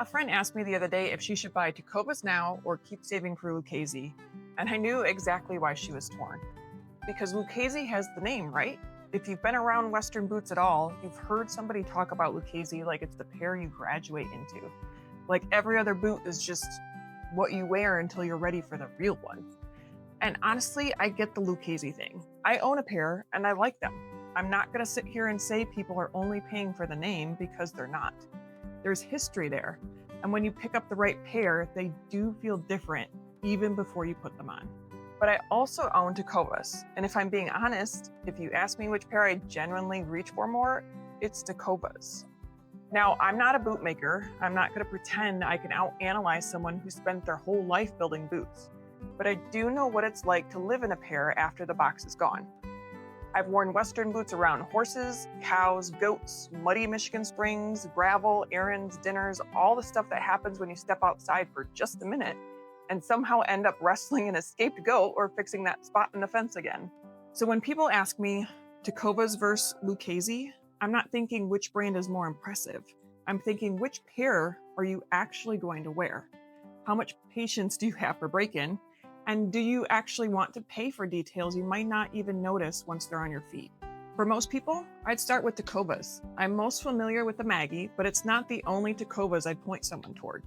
A friend asked me the other day if she should buy Tecovas now or keep saving for Lucchese, and I knew exactly why she was torn. Because Lucchese has the name, right? If you've been around Western boots at all, you've heard somebody talk about Lucchese like it's the pair you graduate into. Like every other boot is just what you wear until you're ready for the real one. And honestly, I get the Lucchese thing. I own a pair and I like them. I'm not going to sit here and say people are only paying for the name because they're not. There's history there. And when you pick up the right pair, they do feel different even before you put them on. But I also own Tecovas. And if I'm being honest, if you ask me which pair I genuinely reach for more, it's Tecovas. Now, I'm not a boot maker. I'm not going to pretend I can out-analyze someone who spent their whole life building boots. But I do know what it's like to live in a pair after the box is gone. I've worn Western boots around horses, cows, goats, muddy Michigan springs, gravel, errands, dinners, all the stuff that happens when you step outside for just a minute and somehow end up wrestling an escaped goat or fixing that spot in the fence again. So when people ask me, Tecovas versus Lucchese, I'm not thinking which brand is more impressive. I'm thinking which pair are you actually going to wear? How much patience do you have for break-in? And do you actually want to pay for details you might not even notice once they're on your feet? For most people, I'd start with Tecovas. I'm most familiar with the Maggie, but it's not the only Tecovas I'd point someone toward.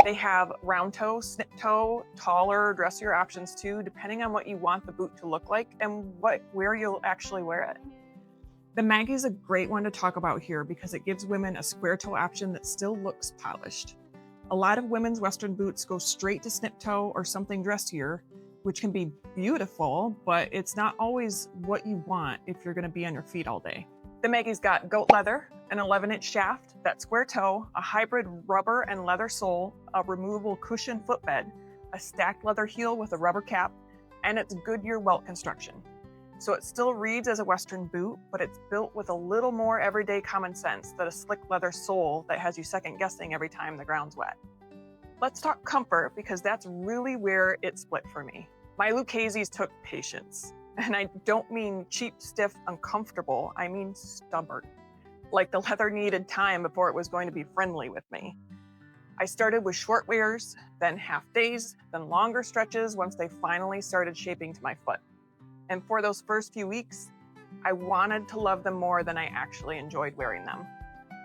They have round toe, snip toe, taller, dressier options too, depending on what you want the boot to look like and where you'll actually wear it. The Maggie is a great one to talk about here because it gives women a square toe option that still looks polished. A lot of women's Western boots go straight to snip toe or something dressier, which can be beautiful, but it's not always what you want if you're going to be on your feet all day. The Maggie's got goat leather, an 11-inch shaft, that square toe, a hybrid rubber and leather sole, a removable cushion footbed, a stacked leather heel with a rubber cap, and it's Goodyear welt construction. So it still reads as a Western boot, but it's built with a little more everyday common sense than a slick leather sole that has you second guessing every time the ground's wet. Let's talk comfort because that's really where it split for me. My Lucchese's took patience. And I don't mean cheap, stiff, uncomfortable, I mean stubborn. Like the leather needed time before it was going to be friendly with me. I started with short wears, then half days, then longer stretches once they finally started shaping to my foot. And for those first few weeks, I wanted to love them more than I actually enjoyed wearing them,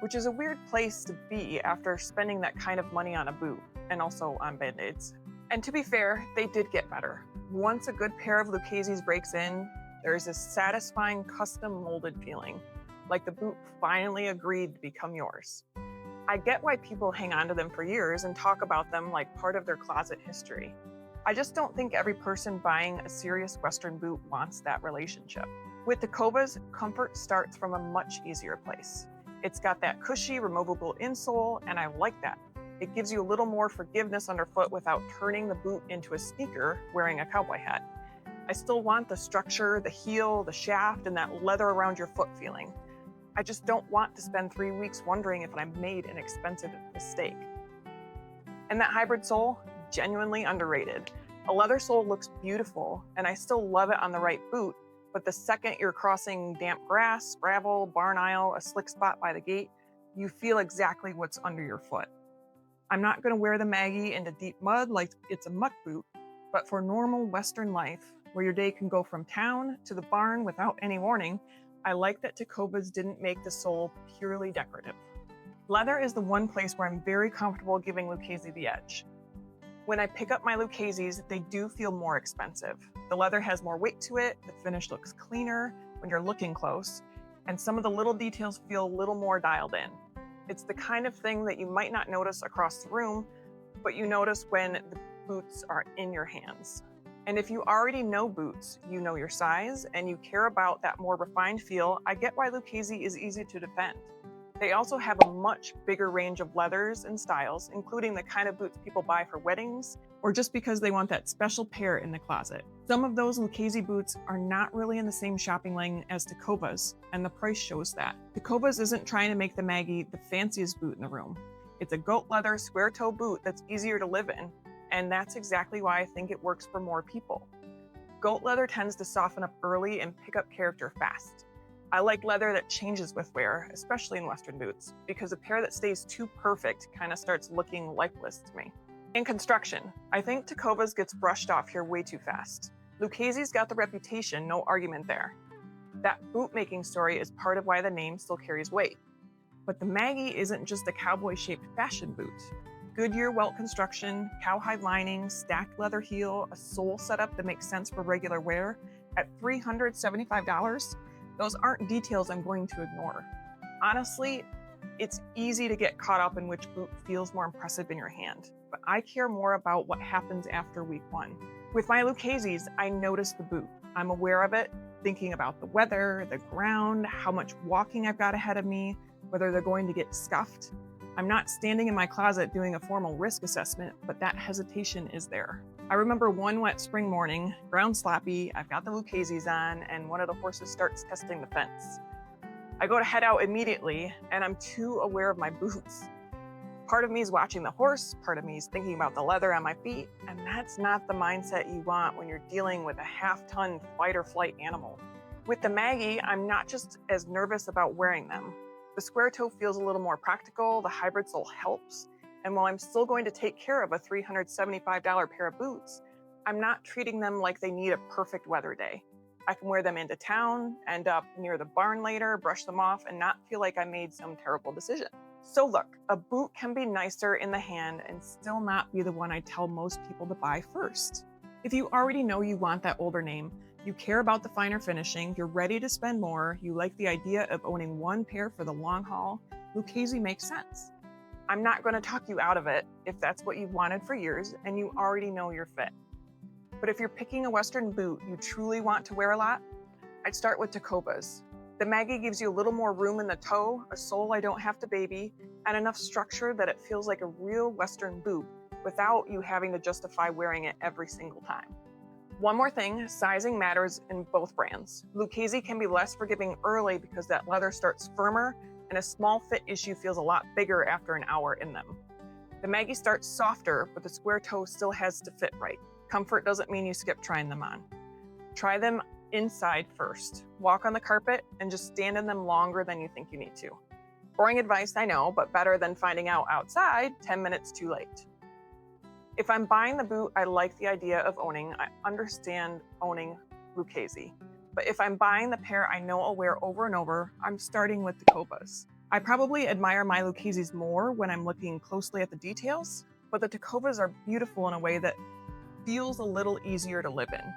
which is a weird place to be after spending that kind of money on a boot and also on Band-Aids. And to be fair, they did get better. Once a good pair of Lucchese's breaks in, there's this satisfying custom molded feeling, like the boot finally agreed to become yours. I get why people hang on to them for years and talk about them like part of their closet history. I just don't think every person buying a serious Western boot wants that relationship. With Tecovas, comfort starts from a much easier place. It's got that cushy, removable insole, and I like that. It gives you a little more forgiveness underfoot without turning the boot into a sneaker wearing a cowboy hat. I still want the structure, the heel, the shaft, and that leather around your foot feeling. I just don't want to spend 3 weeks wondering if I made an expensive mistake. And that hybrid sole, genuinely underrated. A leather sole looks beautiful, and I still love it on the right boot, but the second you're crossing damp grass, gravel, barn aisle, a slick spot by the gate, you feel exactly what's under your foot. I'm not going to wear the Maggie into deep mud like it's a muck boot, but for normal Western life, where your day can go from town to the barn without any warning, I like that Tecovas didn't make the sole purely decorative. Leather is the one place where I'm very comfortable giving Lucchese the edge. When I pick up my Lucchese's, they do feel more expensive. The leather has more weight to it, the finish looks cleaner when you're looking close, and some of the little details feel a little more dialed in. It's the kind of thing that you might not notice across the room, but you notice when the boots are in your hands. And if you already know boots, you know your size, and you care about that more refined feel, I get why Lucchese is easy to defend. They also have a much bigger range of leathers and styles, including the kind of boots people buy for weddings, or just because they want that special pair in the closet. Some of those Lucchese boots are not really in the same shopping lane as Tecovas, and the price shows that. Tecovas isn't trying to make the Maggie the fanciest boot in the room. It's a goat leather square toe boot that's easier to live in, and that's exactly why I think it works for more people. Goat leather tends to soften up early and pick up character fast. I like leather that changes with wear, especially in Western boots, because a pair that stays too perfect kind of starts looking lifeless to me. In construction, I think Tecovas gets brushed off here way too fast. Lucchese's got the reputation, no argument there. That boot-making story is part of why the name still carries weight. But the Maggie isn't just a cowboy-shaped fashion boot. Goodyear welt construction, cowhide lining, stacked leather heel, a sole setup that makes sense for regular wear at $375, those aren't details I'm going to ignore. Honestly, it's easy to get caught up in which boot feels more impressive in your hand, but I care more about what happens after week one. With my Lucchese's, I notice the boot. I'm aware of it, thinking about the weather, the ground, how much walking I've got ahead of me, whether they're going to get scuffed. I'm not standing in my closet doing a formal risk assessment, but that hesitation is there. I remember one wet spring morning, ground sloppy, I've got the Lucchese's on, and one of the horses starts testing the fence. I go to head out immediately, and I'm too aware of my boots. Part of me is watching the horse, part of me is thinking about the leather on my feet, and that's not the mindset you want when you're dealing with a half-ton fight or flight animal. With the Maggie, I'm not just as nervous about wearing them. The square toe feels a little more practical, the hybrid sole helps, and while I'm still going to take care of a $375 pair of boots, I'm not treating them like they need a perfect weather day. I can wear them into town, end up near the barn later, brush them off, and not feel like I made some terrible decision. So look, a boot can be nicer in the hand and still not be the one I tell most people to buy first. If you already know you want that older name, you care about the finer finishing, you're ready to spend more, you like the idea of owning one pair for the long haul, Lucchese makes sense. I'm not going to talk you out of it if that's what you've wanted for years and you already know your fit. But if you're picking a Western boot you truly want to wear a lot, I'd start with Tecovas. The Maggie gives you a little more room in the toe, a sole I don't have to baby, and enough structure that it feels like a real Western boot without you having to justify wearing it every single time. One more thing, sizing matters in both brands. Lucchese can be less forgiving early because that leather starts firmer and a small fit issue feels a lot bigger after an hour in them. The Maggie starts softer, but the square toe still has to fit right. Comfort doesn't mean you skip trying them on. Try them inside first. Walk on the carpet and just stand in them longer than you think you need to. Boring advice, I know, but better than finding out outside 10 minutes too late. If I'm buying the boot I like the idea of owning, I understand owning Lucchese. But if I'm buying the pair I know I'll wear over and over, I'm starting with the Tecovas. I probably admire my Lucchese's more when I'm looking closely at the details, but the Tecovas are beautiful in a way that feels a little easier to live in.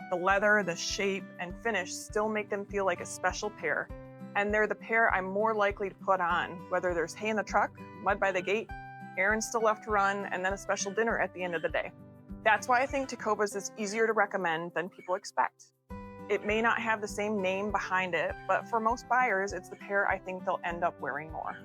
The leather, the shape, and finish still make them feel like a special pair, and they're the pair I'm more likely to put on, whether there's hay in the truck, mud by the gate, errands still left to run, and then a special dinner at the end of the day. That's why I think Tecovas is easier to recommend than people expect. It may not have the same name behind it, but for most buyers, it's the pair I think they'll end up wearing more.